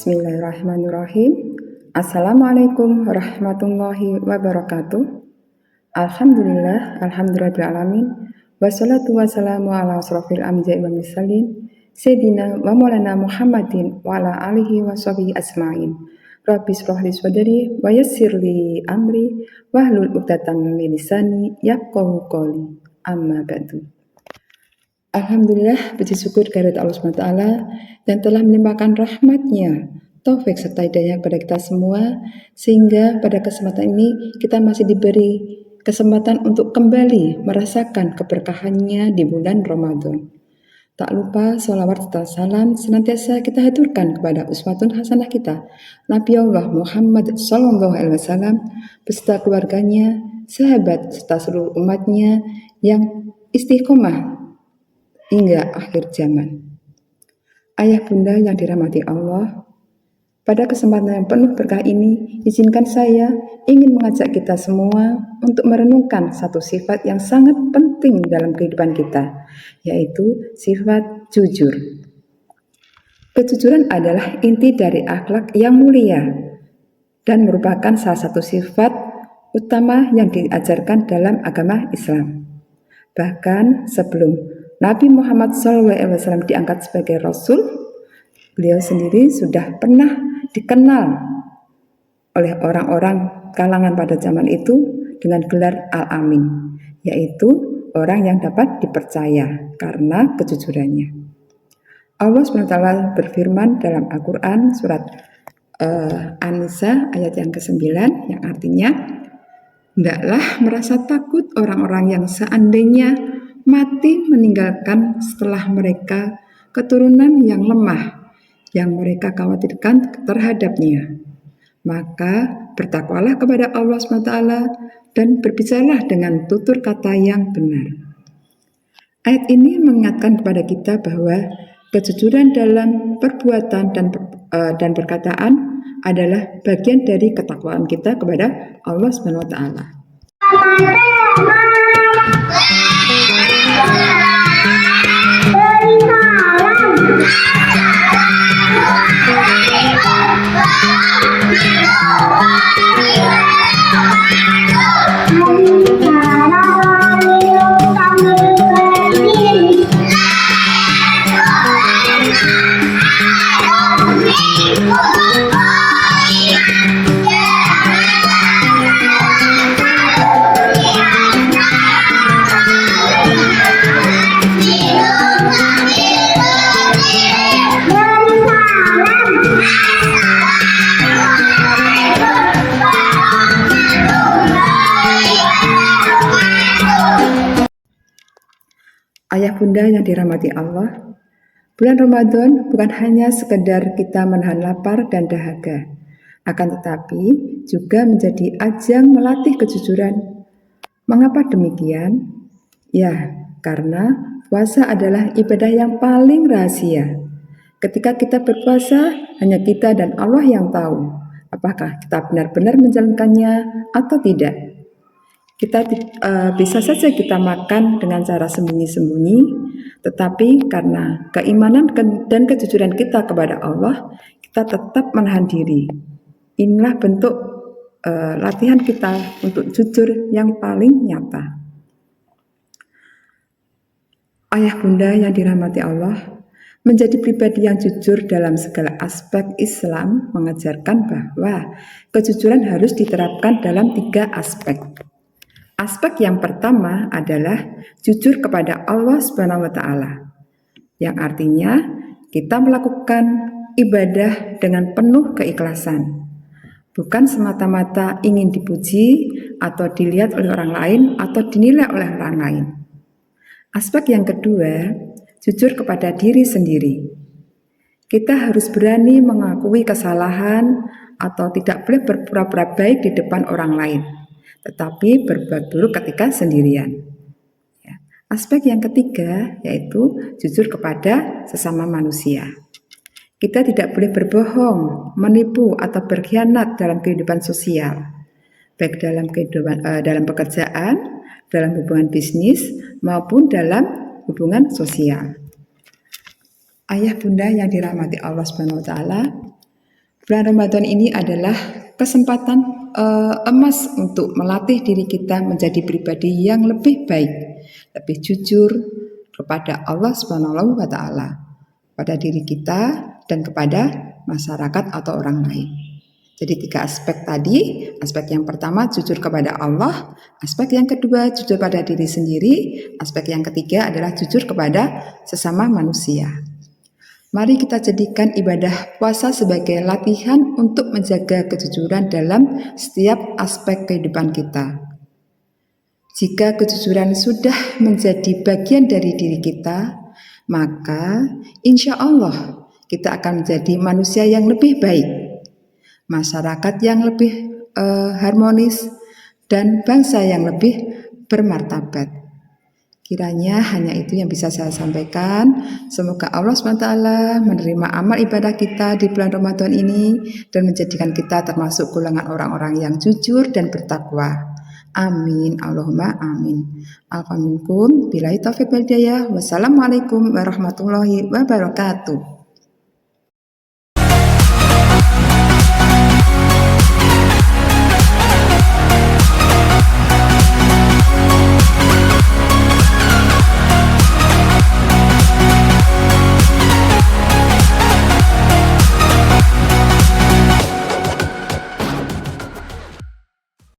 Bismillahirrahmanirrahim. Assalamualaikum warahmatullahi wabarakatuh. Alhamdulillahirrahmanirrahim. Wassalatu wassalamu ala asrofil anbiya'i wal mursalin Sayyidina wa maulana Muhammadin wa ala alihi wa sahbihi asma'in. Rabbi shrah li sadri wa yassir li amri wahlul 'uqdatam min lisani yafqahu qawli. Amma ba'du. Alhamdulillah, puji syukur kehadirat Allah SWT yang telah melimpahkan rahmat-Nya, taufik serta hidayah kepada kita semua, sehingga pada kesempatan ini kita masih diberi kesempatan untuk kembali merasakan keberkahannya di bulan Ramadan. Tak lupa sholawat serta salam senantiasa kita haturkan kepada uswatun hasanah kita, Nabi Allah Muhammad SAW beserta keluarganya, sahabat serta seluruh umatnya yang istiqomah hingga akhir zaman. Ayah bunda yang dirahmati Allah, pada kesempatan yang penuh berkah ini, izinkan saya ingin mengajak kita semua untuk merenungkan satu sifat yang sangat penting dalam kehidupan kita, yaitu sifat jujur. Kejujuran adalah inti dari akhlak yang mulia dan merupakan salah satu sifat utama yang diajarkan dalam agama Islam. Bahkan sebelum Nabi Muhammad SAW diangkat sebagai Rasul, beliau sendiri sudah pernah dikenal oleh orang-orang kalangan pada zaman itu dengan gelar Al-Amin, yaitu orang yang dapat dipercaya karena kejujurannya. Allah SWT berfirman dalam Al-Quran surat An-Nisa ayat yang ke-9 yang artinya, "Hendaklah merasa takut orang-orang yang seandainya mati meninggalkan setelah mereka keturunan yang lemah yang mereka khawatirkan terhadapnya. Maka bertakwalah kepada Allah SWT dan berbicaralah dengan tutur kata yang benar." Ayat ini mengingatkan kepada kita bahwa kejujuran dalam perbuatan dan perkataan adalah bagian dari ketakwaan kita kepada Allah SWT. Ayah bunda yang dirahmati Allah, bulan Ramadan bukan hanya sekedar kita menahan lapar dan dahaga, akan tetapi juga menjadi ajang melatih kejujuran. Mengapa demikian? Ya, karena puasa adalah ibadah yang paling rahasia. Ketika kita berpuasa, hanya kita dan Allah yang tahu apakah kita benar-benar menjalankannya atau tidak. Bisa saja kita makan dengan cara sembunyi-sembunyi, tetapi karena keimanan dan kejujuran kita kepada Allah, kita tetap menahan diri. Inilah bentuk latihan kita untuk jujur yang paling nyata. Ayah bunda yang dirahmati Allah, menjadi pribadi yang jujur dalam segala aspek Islam mengajarkan bahwa kejujuran harus diterapkan dalam 3 aspek. Aspek yang pertama adalah jujur kepada Allah SWT, yang artinya kita melakukan ibadah dengan penuh keikhlasan, bukan semata-mata ingin dipuji atau dilihat oleh orang lain atau dinilai oleh orang lain. Aspek yang kedua, jujur kepada diri sendiri. Kita harus berani mengakui kesalahan atau tidak boleh berpura-pura baik di depan orang lain, tetapi berbuat buruk ketika sendirian. Aspek yang ketiga yaitu jujur kepada sesama manusia. Kita tidak boleh berbohong, menipu atau berkhianat dalam kehidupan sosial, baik dalam pekerjaan, dalam hubungan bisnis maupun dalam hubungan sosial. Ayah bunda yang dirahmati Allah SWT, Bulan Ramadan ini adalah kesempatan emas untuk melatih diri kita menjadi pribadi yang lebih baik, lebih jujur kepada Allah Subhanahu wa taala, pada diri kita dan kepada masyarakat atau orang lain. Jadi 3 aspek tadi, aspek yang pertama jujur kepada Allah, aspek yang kedua jujur pada diri sendiri, aspek yang ketiga adalah jujur kepada sesama manusia. Mari kita jadikan ibadah puasa sebagai latihan untuk menjaga kejujuran dalam setiap aspek kehidupan kita. Jika kejujuran sudah menjadi bagian dari diri kita, maka insya Allah kita akan menjadi manusia yang lebih baik, masyarakat yang lebih harmonis, dan bangsa yang lebih bermartabat. Kiranya hanya itu yang bisa saya sampaikan. Semoga Allah SWT menerima amal ibadah kita di bulan Ramadan ini dan menjadikan kita termasuk golongan orang-orang yang jujur dan bertakwa. Amin. Allahumma amin. Alhamdulillah. Billahi taufiq wal hidayah. Wassalamualaikum warahmatullahi wabarakatuh.